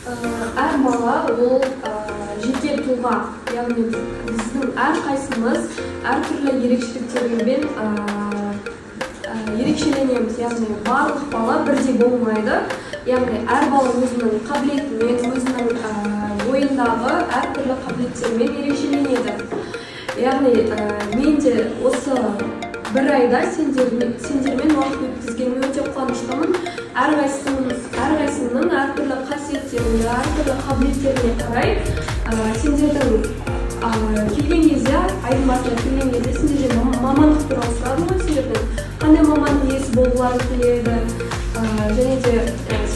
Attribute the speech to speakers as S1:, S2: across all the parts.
S1: әр бала ол жеке тұлға, яғни біздің әрқайсымыз әртүрлі ерекшеліктермен ерекшеленеміз, яғни барлық бала бірдей болмайды, яғни әр бала өзінің қабілетімен, өзінің ойындағы әртүрлі қабілеттермен ерекшеленеді. Яғни мен де осы бір айда сендермен уақыт өткізгеніме өте қуаныштымын. Әрқайсының әртүрлі қасиеттеріне, әртүрлі қабілеттеріне қарай сендердің келген кезде, айдың басына келген кезде сендерден мамандық туралы сұрадым ғой, сендердің қандай мамандық иесі болғылары келеді, және де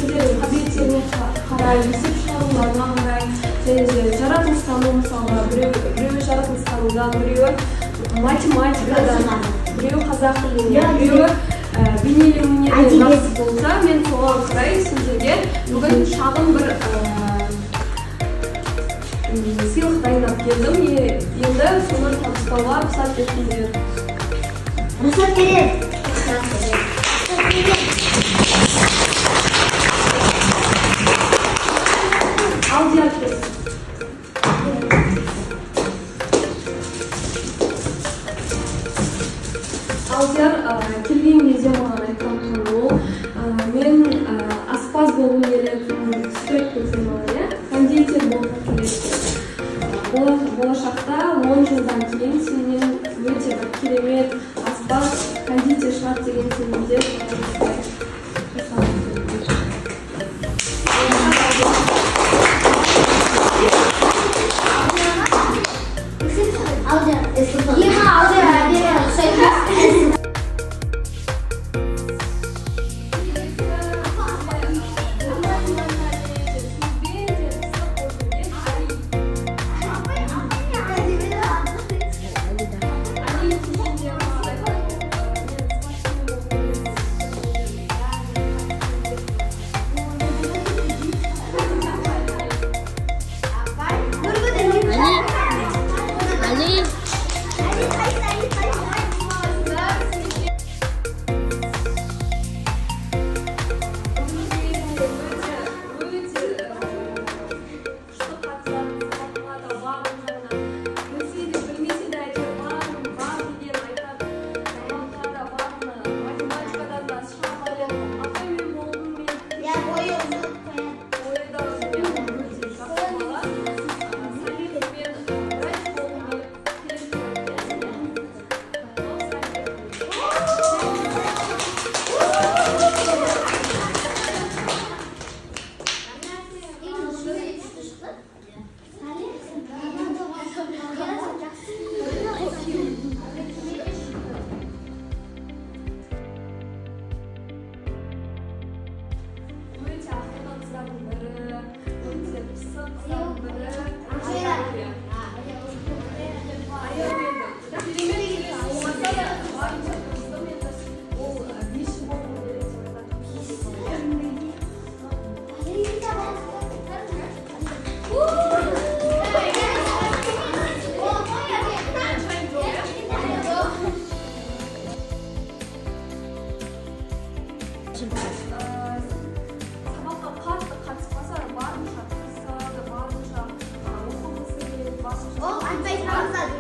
S1: сендердің қабілеттеріне қарай, есеп шығаруларына қарай, және де жаратылыстану, мысалға біреуі жаратылыстанудан, біреуі математикадан, біреуі қазақ тілінен, біреуі бейнелеуінен жақсы болса, мен соған қарай сендерге бүгін шағын бір сыйлық дайындап келдім. Енді соны табыстауға рұқсат етіңдер.
S2: Рұқсат берем.
S1: Алдияр кез. Алдияр келген кезде маған айтқан ол, мен аспаз болғым келеді, стойк көзім маған, кондитер болғым келеді. Болашақта 10 жылдан кейін сенен өте бір керемет аспаз, кондитер шығады деген сенімде. Сабаққа қатты қатыспаса, барынша тырысады, барынша оқығысы келеді, барынша ол айтпайтын алсады.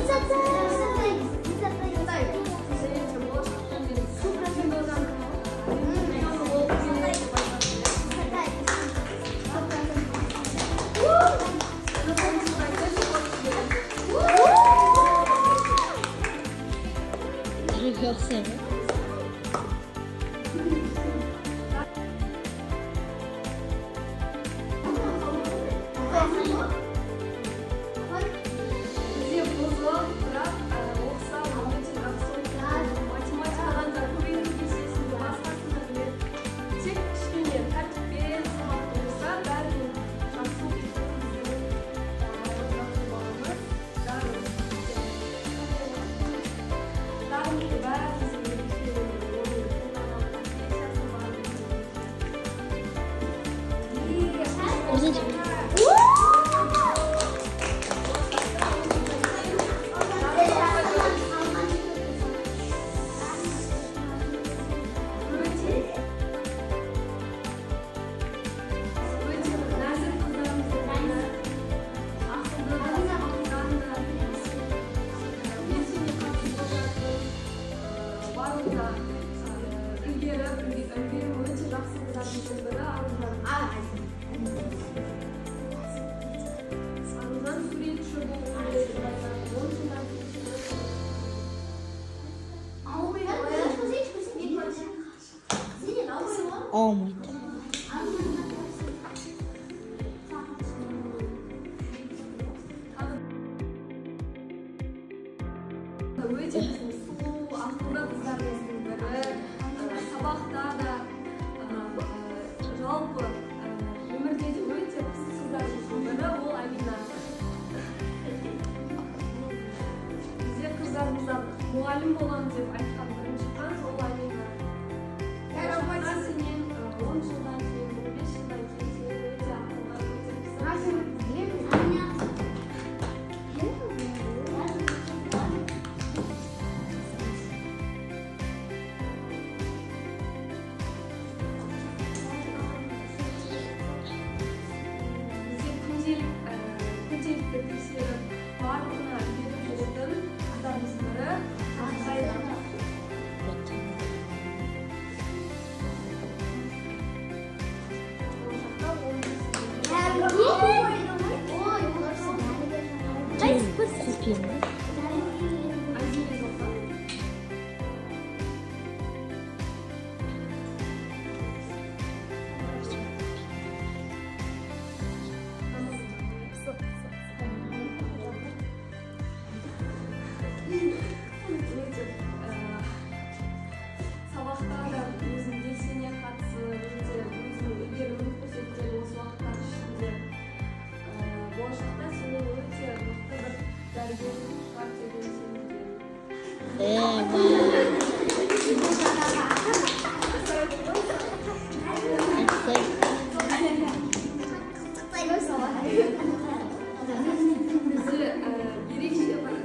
S3: Muito.
S1: Өте сұлу, ақылды қыздарымыздың бірі, сабақта да, жалпы өмірде де өте қызық қыздарымыздың бірі ол Амина. Бізде қыздарымыздан мұғалім боламын деп айтқан бірінші қыз ол Амина. Сенен 10 жылдан кейін, 15 жылдан кейін сен өте ақылды, өте қызық. Күнделікті тексеріп, барлығына беріп жүретін қыздарымыздың бірі Сайда. Сабақта да өзін белсене қатысып, өзінің үлгерімін көрсеткен осы уақыттар ішінде болашақта сенен өте мықты бір дәрігер шығар деген сенімдемін. Бізде ерекше бір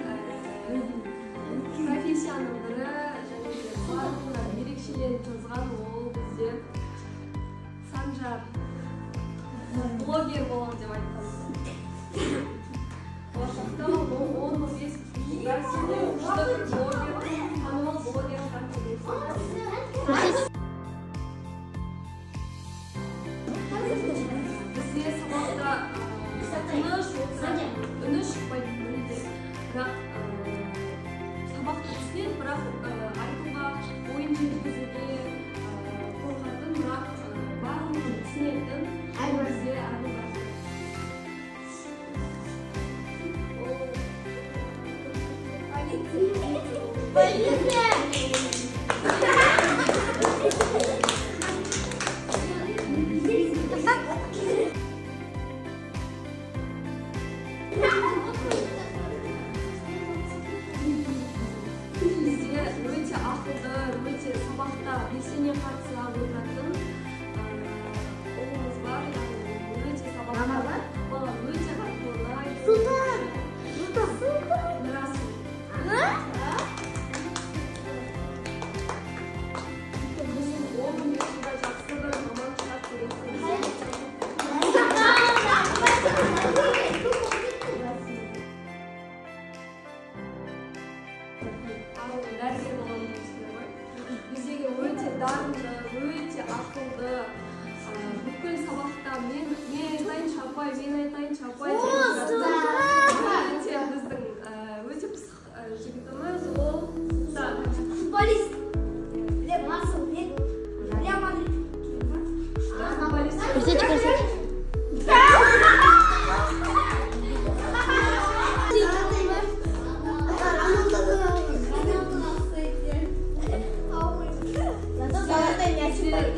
S1: профессияның бірі, және де барлығына ерекшеленіп жазған ол бізде Санжар блогер боламын деп айтқан. Болашақта 10-15 жылдар сенен күшті бір блогер, танымал блогер шығар деген сенімдемін. Бізде сабақта тыныш отырып, үні шықпайды мүлде. Бірақ сабақты түсінеді, бірақ айтуға, ойын жүргізуге қорқатын, бірақ барлығын түсінетін бізде әрі бар. Бізде өте ақылды, өте сабақта белсене қатыса отыратын ұлымыз бар. Өте сабақта бала өте қатылынай.
S2: Султан!
S1: Мирасыл. Біздің 15 жылда жақсы бір маман шығады деген сенімдемін. соңғы дәрігер болған екенсіздер ғой. Біздегі өте дарынды, өте ақылды, бүкіл сабақта мен айтайыншы апай, өте біздің өте пысық жігітіміз, ол
S2: Футболист. Лев Марсел, Реал Мадрид.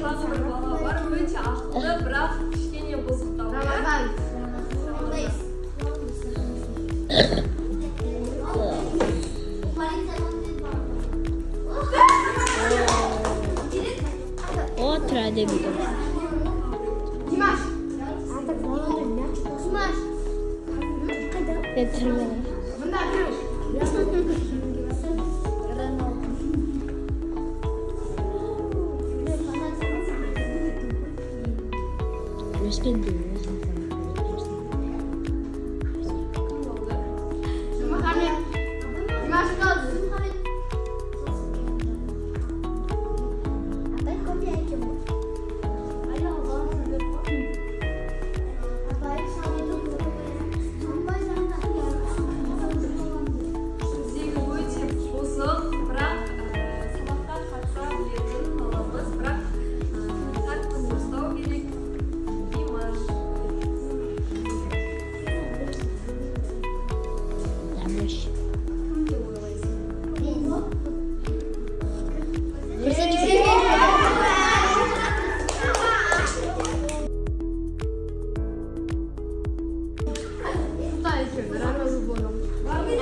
S1: Тағы бір бала бар, өте ақылды, бірақ кішкене бұзықтау.
S3: Otra de vida.
S2: Димаш. Мында біреу. Димаш қалды.
S1: Біздегі өте бұзық, бірақ сабаққа қатыса білетін баламыз, бірақ тәртіпін ұстау керек. Димаш. Кім деп ойлайсың?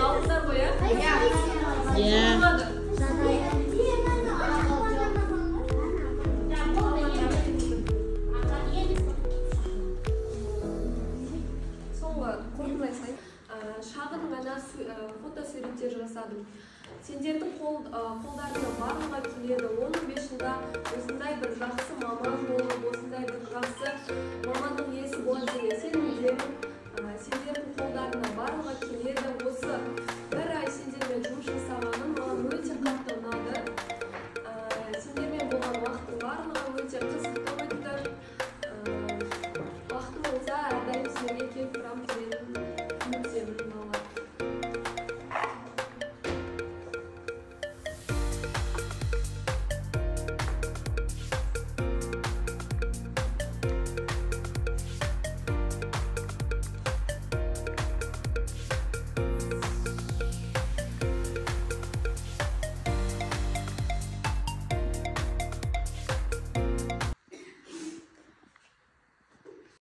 S1: Алдыңдар ғой,
S3: Ya.
S1: Болмады. Соңғы қорытындылай айтайын. Шағын ғана фотосуреттер жасадым. Сендердің қолдарына барлығы келеді. 15 жылда осындай бір жақсы маман болып, осындай бір жақсы мамандық иесі болады деген сенімдемін. Сендердің қолдарына барлығы келеді.